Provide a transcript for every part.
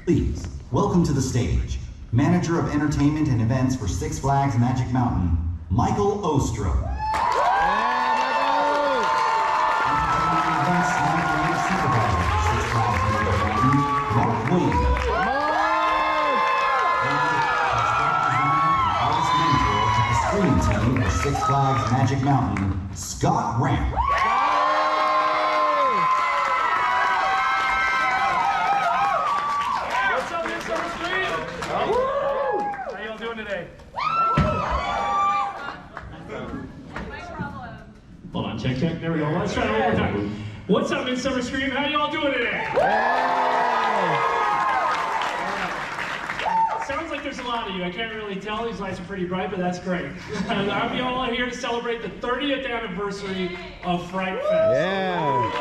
Please, welcome to the stage, Manager of Entertainment and Events for Six Flags Magic Mountain, Michael Ostrom. Entertainment and Events Manager and Supervisor for Six Flags Magic Mountain, Mark Wayne. Scream team for Six Flags Magic Mountain, Scott Ramp. What's up, Midsummer Scream? How y'all doing today? Hold on, check. There we go. Let's try it one more time. What's up, Midsummer Scream? How y'all doing today? Sounds like there's a lot of you. I can't really tell. These lights are pretty bright, but that's great. I'm all here to celebrate the 30th anniversary of Fright Fest. Yeah.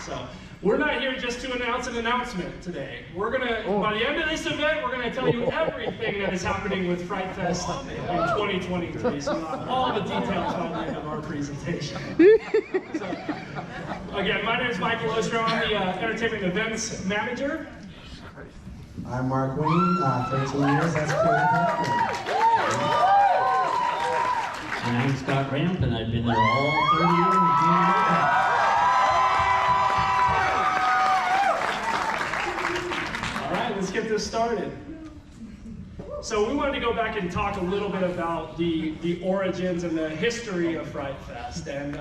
So, we're not here just to announce an announcement today. We're gonna, by the end of this event, we're gonna tell you everything that is happening with Fright Fest in 2023. So you'll have all the details by the end of our presentation. So, again, my name is Michael Ostrom. I'm the Entertainment Events Manager. I'm Mark Wayne, 13 years as creative director. And I'm Scott Ramp, and I've been there all 30 years. All right, let's get this started. So we wanted to go back and talk a little bit about the origins and the history of Fright Fest. And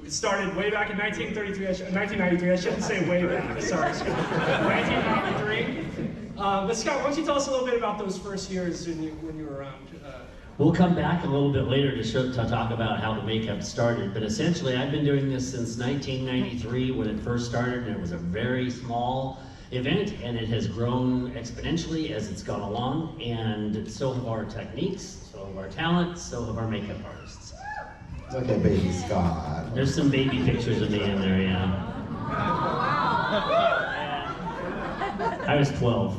it started way back in 1993, I shouldn't say way back, sorry, Scott. 1993. But Scott, why don't you tell us a little bit about those first years when you were around? We'll come back a little bit later to talk about how the makeup started, but essentially I've been doing this since 1993 when it first started, and it was a very small event, and it has grown exponentially as it's gone along, and so have our techniques, so have our talent, so have our makeup artists. Look at baby Scott. There's some baby pictures of me in there, yeah. I was 12.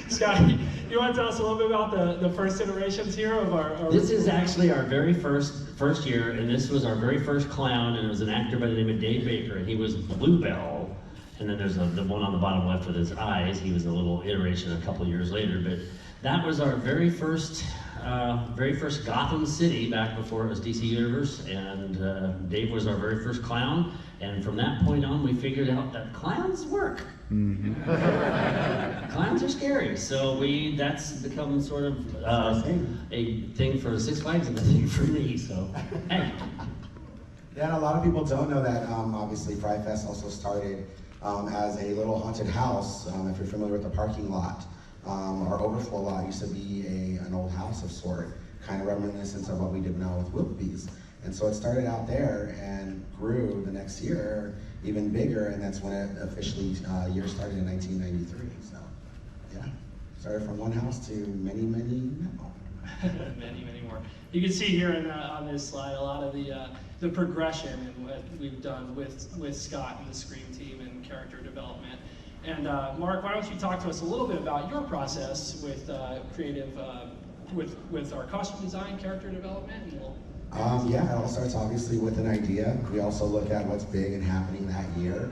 Scott, you want to tell us a little bit about the first iterations here of our... This is actually our very first year, and this was our very first clown, and it was an actor by the name of Dave Baker, and he was Bluebell. And then there's the one on the bottom left with his eyes. He was a little iteration a couple years later, but that was our very first Gotham City back before it was DC Universe, and Dave was our very first clown, and from that point on we figured out that clowns work. Mm-hmm. Clowns are scary, so that's become sort of a thing for Six Flags and a thing for me, so hey. Yeah, and a lot of people don't know that obviously Fright Fest also started as a little haunted house. If you're familiar with the parking lot, our overflow lot used to be an old house of sort, kind of reminiscent of what we did now with Willoughby's. And so it started out there and grew the next year even bigger, and that's when it officially year started in 1993. So yeah, started from one house to many now. many more. You can see here on this slide a lot of the progression and what we've done with Scott and the Scream team and character development. And Mark, why don't you talk to us a little bit about your process with creative, with our costume design, character development, and we'll... Yeah, it all starts obviously with an idea. We also look at what's big and happening that year.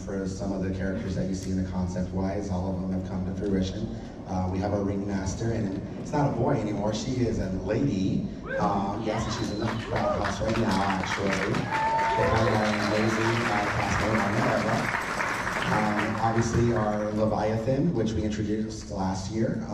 For some of the characters that you see in the concept-wise, all of them have come to fruition. We have our ringmaster, and it's not a boy anymore, she is a lady. Yes, and she's in the crowd house right now, actually. They have our amazing costume on there. Obviously our Leviathan, which we introduced last year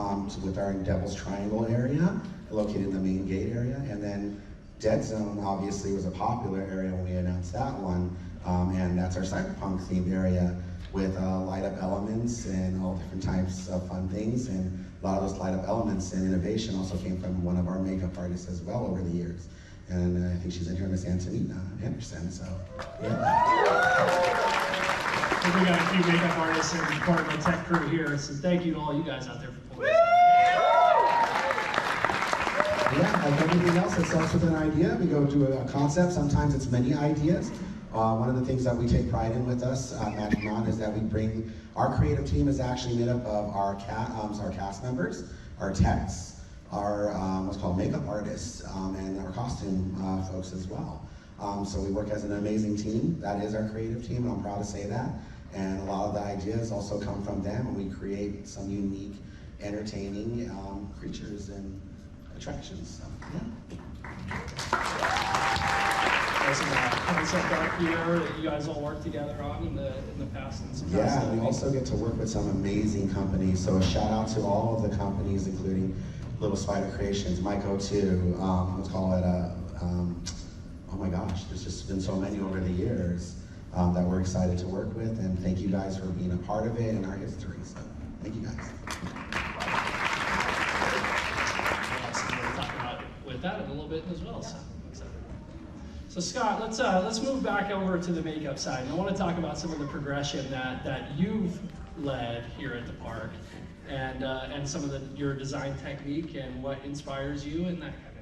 with our Devil's Triangle area, located in the main gate area, and then Dead Zone obviously was a popular area when we announced that one, and that's our cyberpunk themed area with light up elements and all different types of fun things, and a lot of those light up elements and innovation also came from one of our makeup artists as well over the years, and I think she's in here, Miss Antonina Anderson, so yeah. I think we got a few makeup artists and part of the tech crew here, so thank you to all you guys out there for pulling this. Yeah, like everything else, it starts with an idea. We go to a concept. Sometimes it's many ideas. One of the things that we take pride in with us at Magic Mountain is that we bring, our creative team is actually made up of our cast members, our techs, our what's called makeup artists, and our costume folks as well. So we work as an amazing team. That is our creative team, and I'm proud to say that. And a lot of the ideas also come from them, and we create some unique, entertaining creatures and attractions. So, yeah. There's some concept art here that you guys all worked together on in the past. And some Yeah, we also get to work with some amazing companies. So a shout out to all of the companies, including Little Spider Creations, Myco2, let's call it oh my gosh, there's just been so many over the years that we're excited to work with, and thank you guys for being a part of it and our history. So thank you guys. We'll talk about with that a little bit as well. So Scott, let's move back over to the makeup side. And I want to talk about some of the progression that you've led here at the park, and some of your design technique and what inspires you and that kind of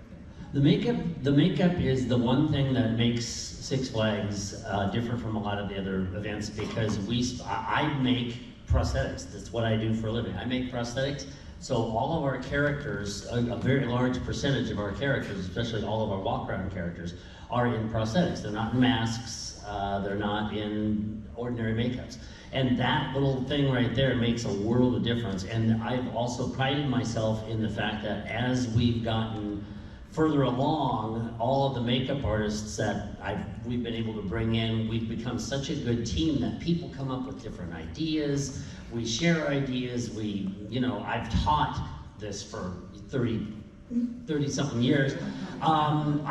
thing. The makeup is the one thing that makes Six Flags different from a lot of the other events, because I make prosthetics. That's what I do for a living. I make prosthetics. So all of our characters, a very large percentage of our characters, especially all of our walk-around characters, are in prosthetics. They're not in masks, they're not in ordinary makeups. And that little thing right there makes a world of difference. And I've also prided myself in the fact that as we've gotten further along, all of the makeup artists that we've been able to bring in, we've become such a good team that people come up with different ideas. We share ideas. I've taught this for 30-something years. I'm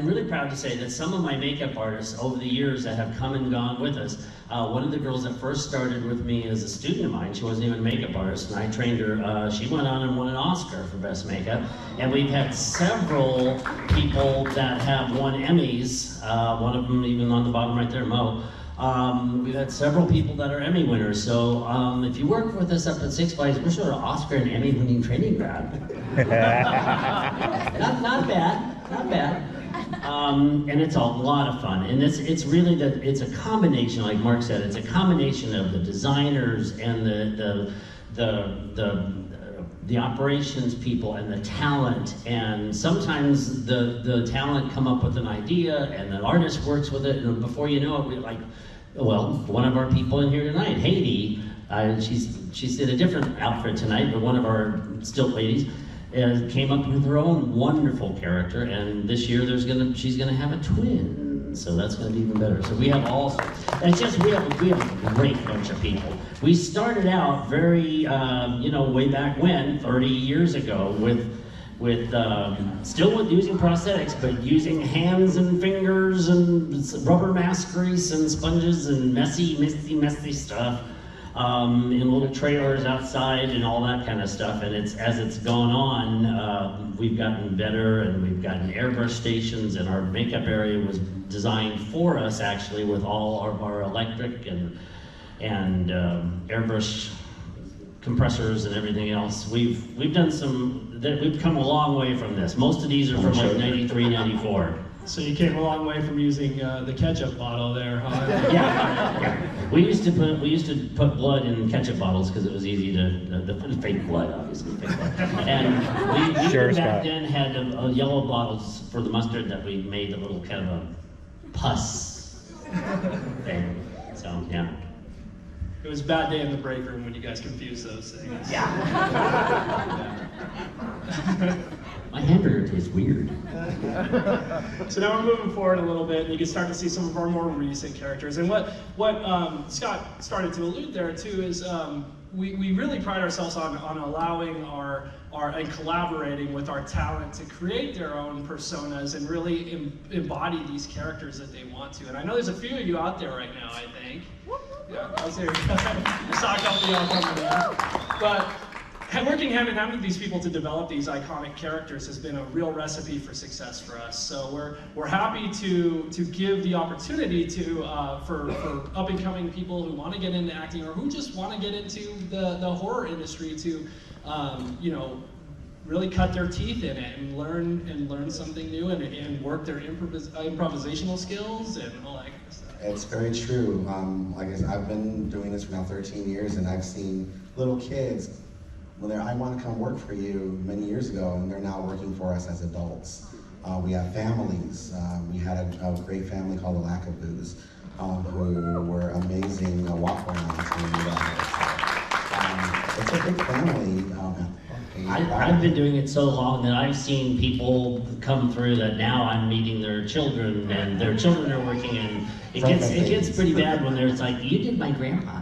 really proud to say that some of my makeup artists over the years that have come and gone with us, one of the girls that first started with me as a student of mine, she wasn't even a makeup artist, and I trained her. She went on and won an Oscar for Best Makeup. And we've had several people that have won Emmys, one of them even on the bottom right there, Mo. We've had several people that are Emmy winners. So if you work with us up at Six Flags, we're sort of Oscar and Emmy winning training ground. not bad. And it's a lot of fun. And it's really it's a combination, like Mark said, it's a combination of the designers and the operations people and the talent. And sometimes the talent come up with an idea and the artist works with it, and before you know it, one of our people in here tonight, Haiti, she's in a different outfit tonight, but one of our stilt ladies came up with her own wonderful character, and this year she's gonna have a twin, so that's gonna be even better. So we have we have a great bunch of people. We started out very, way back when, 30 years ago, still with using prosthetics, but using hands and fingers and rubber mask grease and sponges and messy stuff. In little trailers outside and all that kind of stuff. And as it's gone on, we've gotten better, and we've gotten airbrush stations, and our makeup area was designed for us actually with all of our electric and airbrush compressors and everything else. We've come a long way from this. Most of these are from like 93, 94. So you came a long way from using the ketchup bottle there, huh? Yeah. We used to put blood in ketchup bottles because it was easy the fake blood, obviously, fake blood. And we back then had yellow bottles for the mustard that we made a little kind of a pus thing. So yeah. It was a bad day in the break room when you guys confused those things. Yeah. My hamburger tastes weird. So now we're moving forward a little bit, and you can start to see some of our more recent characters. And what Scott started to allude there too is we really pride ourselves on allowing and collaborating with our talent to create their own personas and really embody these characters that they want to. And I know there's a few of you out there right now, I think. Yeah, I was here. I saw a couple of y'all coming in. But working hand in hand with these people to develop these iconic characters has been a real recipe for success for us. So we're happy to give the opportunity for up and coming people who want to get into acting or who just want to get into the horror industry to really cut their teeth in it and learn something new and work their improvisational skills and all that kind of stuff. It's very true. Like I said, I've been doing this for now 13 years, and I've seen little kids, I want to come work for you many years ago, and they're now working for us as adults. We have families. We had a great family called the Lackaboos, who were amazing walk-arounds. It's a big family. I've been doing it so long that I've seen people come through that now I'm meeting their children, and their children are working, and it gets pretty bad when there's like, you did my grandpa.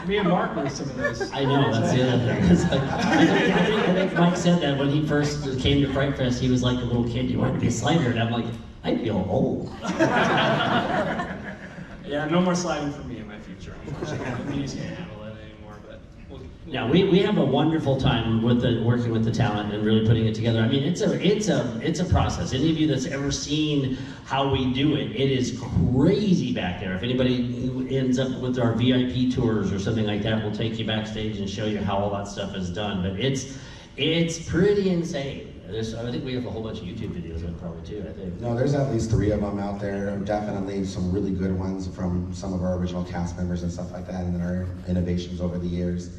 Me and Mark were some of those. I know, that's the other thing. It's like, I think Mike said that when he first came to Fright Fest, he was like a little kid, you wanted to be a slider, and I'm like, I feel old. Yeah, no more sliding for me in my future, unfortunately. The knees can't handle it anymore, but Yeah, we have a wonderful time with working with the talent and really putting it together. I mean, it's a process. Any of you that's ever seen how we do it, it is crazy back there. If anybody ends up with our VIP tours or something like that, we'll take you backstage and show you how all that stuff is done. But it's pretty insane. I think we have a whole bunch of YouTube videos of it probably too, I think. No, there's at least 3 of them out there. Definitely some really good ones from some of our original cast members and stuff like that, and then our innovations over the years,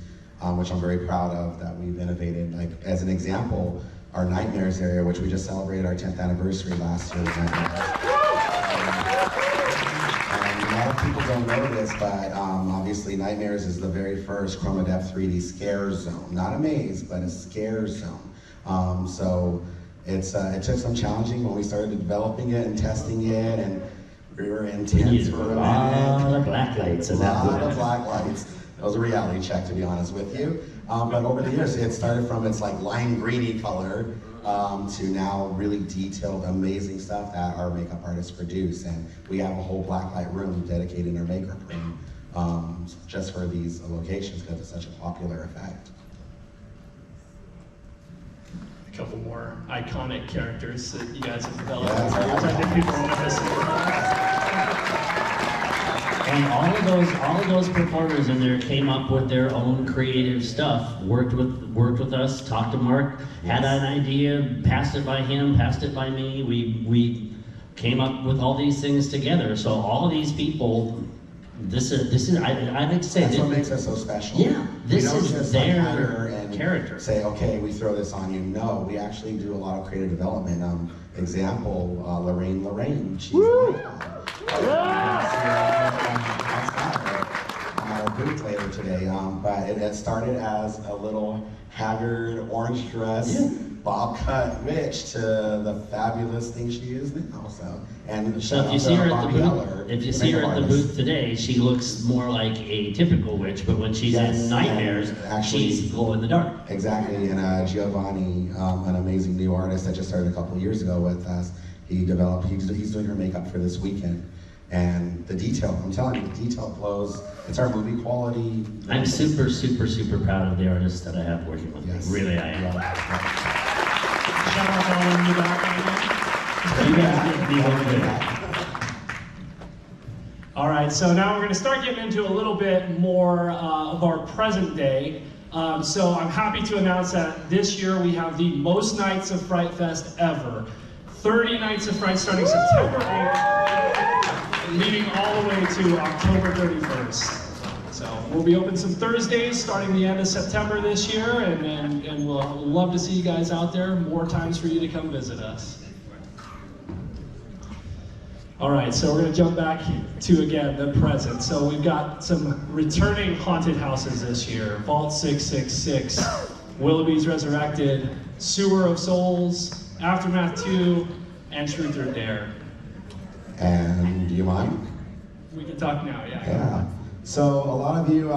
which I'm very proud of that we've innovated. Like, as an example, our Nightmares area, which we just celebrated our 10th anniversary last year with Nightmares. A lot of people don't know this, but obviously Nightmares is the very first chroma depth 3D scare zone. Not a maze, but a scare zone. So it took some challenging when we started developing it and testing it, and we were intense for a minute. A lot of black lights. A lot of black lights. It was a reality check, to be honest with you. But over the years, it started from its like lime greeny color to now really detailed, amazing stuff that our makeup artists produce. And we have a whole blacklight room dedicated in our makeup room just for these locations because it's such a popular effect. a couple more iconic characters that you guys have developed. Yeah. I think people want to listen. And all of those performers in there came up with their own creative stuff. Worked with us, talked to Mark, had an idea, passed it by him, passed it by me. We came up with all these things together. So all of these people, this is I like to say that's what makes us so special. Yeah, this we don't is just their hire and character. Say, okay, we throw this on you. No, we actually do a lot of creative development. Example, Lorraine, she's our booth later today, but it started as a little haggard orange dress, bob cut witch to the fabulous thing she is now. So if you see her at the booth today, she looks more like a typical witch, but when she's in Nightmares, she's glow in the dark. Exactly, and Giovanni, an amazing new artist that just started a couple years ago with us, he's doing her makeup for this weekend. And the detail, I'm telling you, the detail flows. It's our movie quality. I'm super, super, super proud of the artists that I have working with me. Really, I am. Shout out to all of you back. You guys get to be one good. All right, so now we're going to start getting into a little bit more of our present day. So I'm happy to announce that this year we have the most nights of Fright Fest ever. 30 nights of Fright starting September 8th, leading all the way to October 31st. So we'll be open some Thursdays starting the end of September this year, and we'll love to see you guys out there. More times for you to come visit us. All right, so we're going to jump back to, again, the present. So we've got some returning haunted houses this year. Vault 666, Willoughby's Resurrected, Sewer of Souls, Aftermath 2, and Truth or Dare. And do you mind? We can talk now, yeah. Yeah. So a lot of you,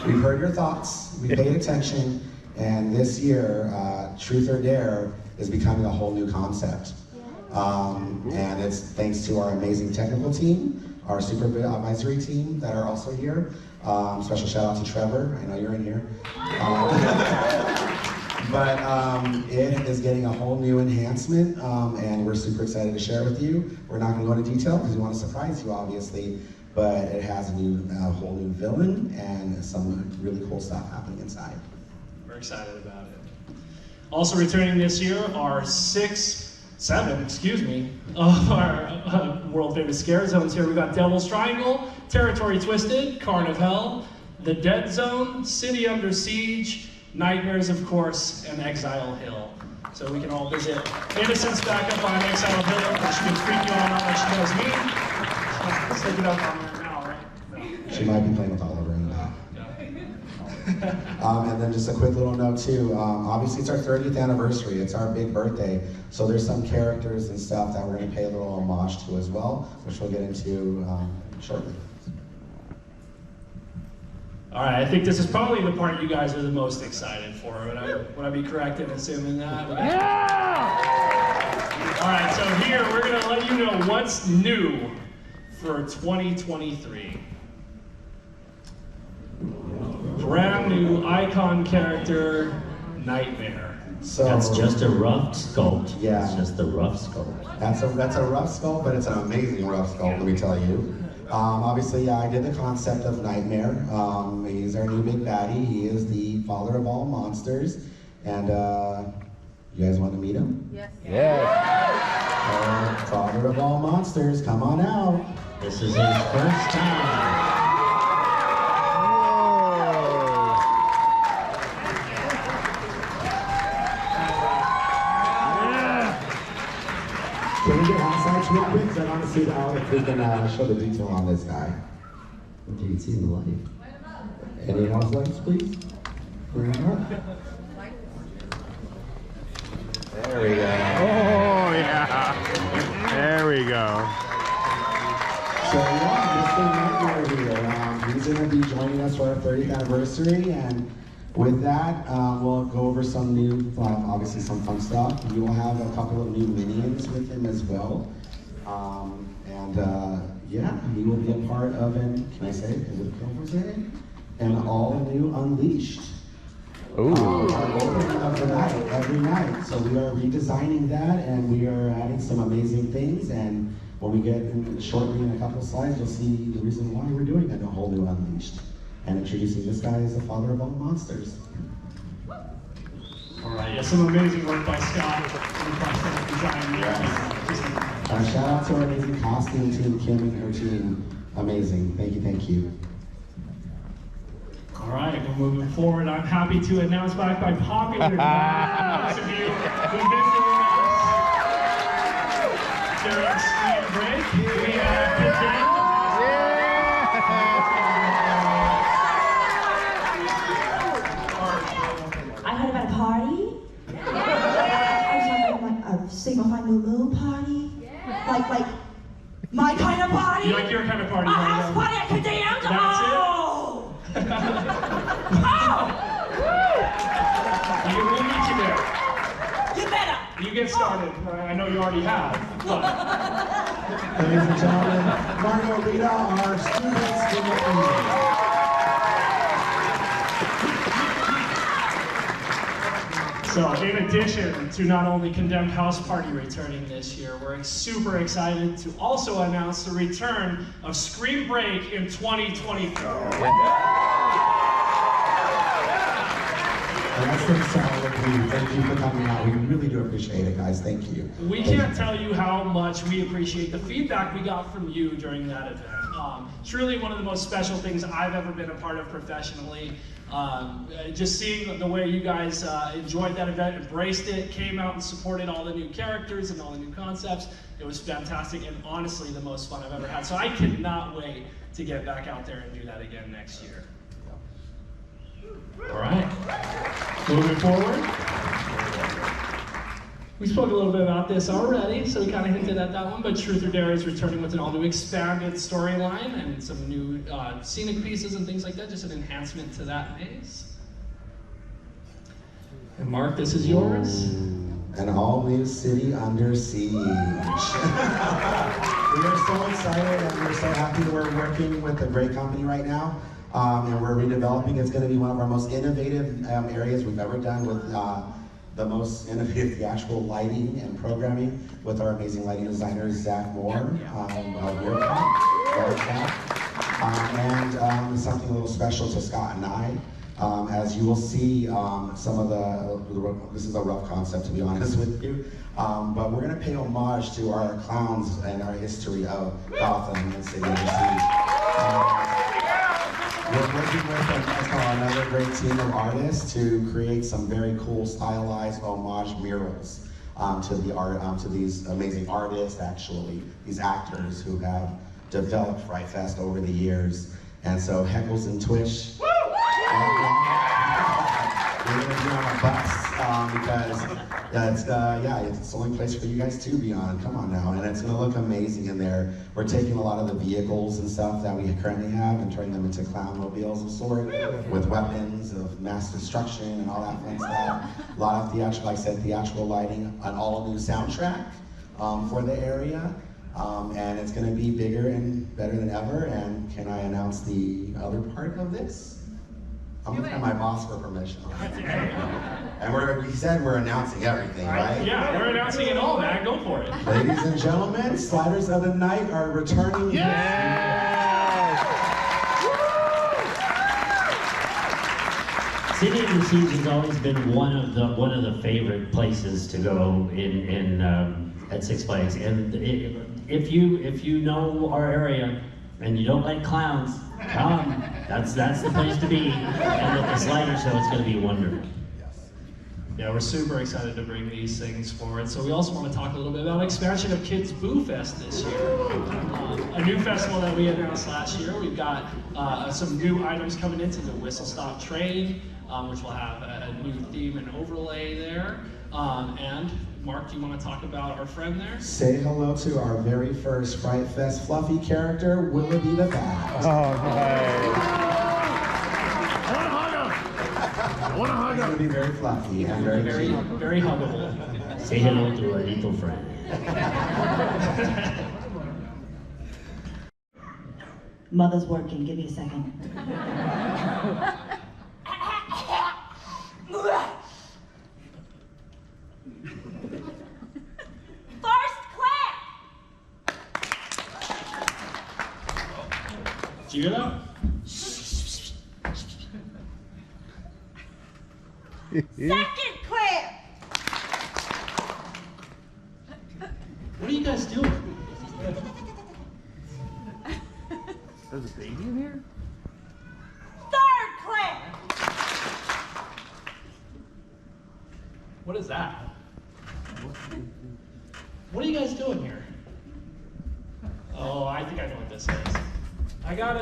we've heard your thoughts, we paid attention, and this year, Truth or Dare is becoming a whole new concept. And it's thanks to our amazing technical team, our supervisory team that are also here. Special shout out to Trevor, I know you're in here. But it is getting a whole new enhancement, and we're super excited to share with you. We're not going to go into detail because we want to surprise you, obviously, but it has a whole new villain and some really cool stuff happening inside. We're excited about it. Also returning this year are seven of our world famous scare zones here. We've got Devil's Triangle, Territory Twisted, Carn of Hell, The Dead Zone, City Under Siege, Nightmares, of course, and Exile Hill. so we can all visit Innocence back up on Exile Hill, and she can freak you all out like she does me. Let's take it up on her now, right? No. She might be playing with Oliver in the back. And then just a quick little note too, obviously it's our 30th anniversary, it's our big birthday, so there's some characters and stuff that we're going to pay a little homage to as well, which we'll get into shortly. All right, I think this is probably the part you guys are the most excited for. Would I be correct in assuming that? Yeah! All right, so here we're going to let you know what's new for 2023. Brand new icon character, Nightmare. So That's just a rough sculpt. Yeah. It's just a rough sculpt. That's a rough sculpt, but it's an amazing rough sculpt, let me tell you. Obviously, yeah, I did the concept of Nightmare. He's our new big baddie. He is the father of all monsters. And you guys want to meet him? Yes. Yes. Father of all monsters, come on out. This is his first time. Can we get outside real quick? Because I want to see how if we can show the detail on this guy. If you can see the light. Any house lights, please? Bring it up. There we go. Oh, yeah. There we go. So yeah, Mr. Nightmare here. He's going to be joining us for our 30th anniversary, and with that, we'll go over some new, obviously some fun stuff. We will have a couple of new minions with him as well. Yeah, he will be a part of an, can I say it? Is it comfortable saying it? An all-new Unleashed. Ooh. Our opening of the night, every night. So we are redesigning that, and we are adding some amazing things, and when we get in, shortly in a couple of slides, you'll see the reason why we're doing a whole new Unleashed. And introducing this guy as the father of all monsters. All right, yeah, some amazing work by Scott in costume design. Shout out to our amazing costume team, Kim and her team. Amazing, thank you, thank you. All right, we're moving forward. I'm happy to announce back by popular demand, those of you who've been visiting us during spring break, we have today. I heard about a party. I was talking about a Signify New Moon party. Like my kind of party. You like your kind of party, A right? house party at Cadam. That's it? We'll meet you there. You better. You get started. I know you already have. But Ladies and gentlemen, Margarita, our students in the evening. So, in addition to not only Condemned House Party returning this year, we're super excited to also announce the return of Scream Break in 2023. That's the sound of you. Thank you for coming out. We really do appreciate it, guys. Thank you. We can't tell you how much we appreciate the feedback we got from you during that event. Truly one of the most special things I've ever been a part of professionally. Just seeing the way you guys enjoyed that event, embraced it, came out and supported all the new characters and all the new concepts. It was fantastic and honestly the most fun I've ever had. So I cannot wait to get back out there and do that again next year. All right, moving forward. We spoke a little bit about this already, so we kind of hinted at that one, but Truth or Dare is returning with an all-new expanded storyline and some new scenic pieces and things like that, just an enhancement to that maze. And Mark, this is yours. An all-new city under siege. We are so excited and we're so happy we're working with a great company right now. And we're redeveloping. It's going to be one of our most innovative areas we've ever done with the most innovative theatrical lighting and programming with our amazing lighting designer, Zach Moore, and something a little special to Scott and I. As you will see, some of this is a rough concept to be honest with you, but we're going to pay homage to our clowns and our history of Gotham and City of the Sea. We're working with another great team of artists to create some very cool stylized homage murals to these amazing artists, actually, these actors who have developed Fright Fest over the years. And so Heckles and Twish, we're gonna be on a bus because it's the only place for you guys to be on. Come on now, and it's gonna look amazing in there. We're taking a lot of the vehicles and stuff that we currently have and turning them into clownmobiles of sort, with weapons of mass destruction and all that fun stuff. A lot of theatrical, like I said, theatrical lighting, an all-new soundtrack for the area. And it's going to be bigger and better than ever. And can I announce the other part of this? I'm looking at my boss for permission. And he said we're announcing everything, right? Yeah, we're announcing it all, man. Go for it. Ladies and gentlemen, Sliders of the Night are returning. City of the Seas has always been one of the favorite places to go at Six Flags, and if you know our area and you don't like clowns, come. That's the place to be. And at the Slider Show, it's going to be wonderful. Yeah, we're super excited to bring these things forward. So we also want to talk a little bit about expansion of Kids BooFest this year. A new festival that we announced last year. We've got some new items coming into the Whistle Stop Train, which will have a new theme and overlay there. And Mark, do you want to talk about our friend there? Say hello to our very first Fright Fest fluffy character, Willoughby the Bat. Oh, nice. I want to hug He's going to be very fluffy and very cute. Very huggable. Say hello to our little friend. Mother's working. Give me a second. First clap. Did you hear that? Second clap. What are you guys doing? There's a baby in here? Third clap. What is that? What are you guys doing here? Oh, I think I know what this is. I forgot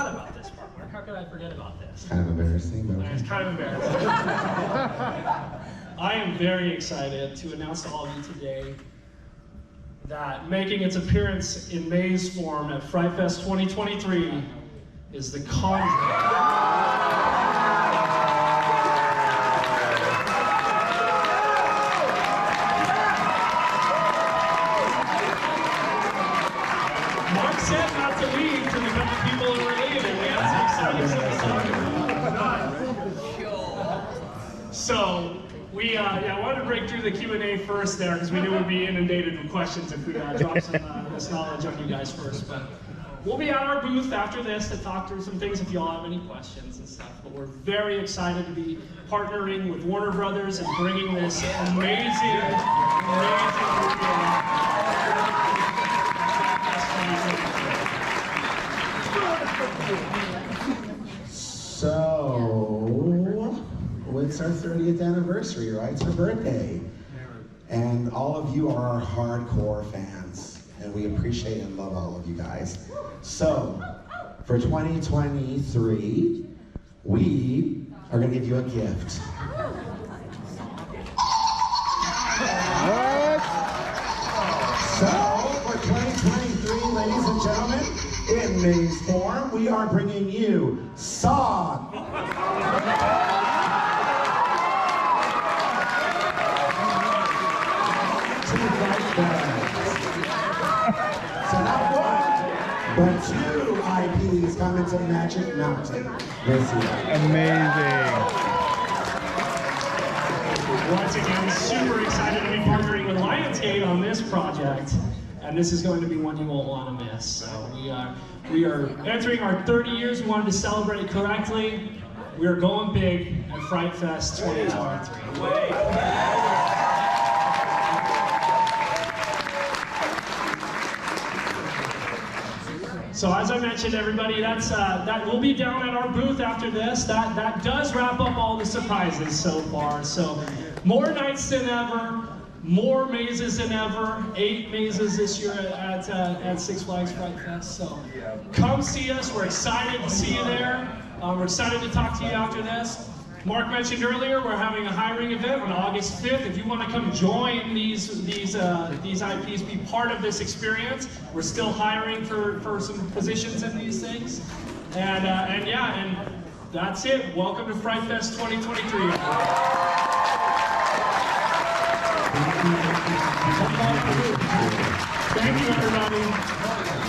about this part. Mark, how could I forget about this? Kind of embarrassing, but It's kind of embarrassing. I am very excited to announce to all of you today that making its appearance in maze form at Fright Fest 2023 is the Conjuring. So we wanted to break through the Q&A first there because we knew we'd be inundated with questions if we dropped some this knowledge on you guys first. But we'll be at our booth after this to talk through some things if y'all have any questions and stuff. But we're very excited to be partnering with Warner Brothers and bringing this amazing movie So, it's our 30th anniversary, right? It's her birthday. And all of you are our hardcore fans. And we appreciate and love all of you guys. So, for 2023, we are going to give you a gift. So, for 2023, ladies and gentlemen, in maze form, we are bringing you Song. So not one, but two IPs coming to Magic Mountain this year. Amazing. Once again, super excited to be partnering with Lionsgate on this project, and this is going to be one you won't want to miss. So we are entering our 30 years. We wanted to celebrate correctly. We are going big at Fright Fest 2023. So as I mentioned, everybody, that will be down at our booth after this. That does wrap up all the surprises so far. So more nights than ever, more mazes than ever. 8 mazes this year at Six Flags Fright Fest. So come see us. We're excited to see you there. We're excited to talk to you after this. Mark mentioned earlier we're having a hiring event on August 5th. If you want to come join these IPs, be part of this experience, we're still hiring for some positions in these things. And that's it. Welcome to Fright Fest 2023. Thank you, everybody.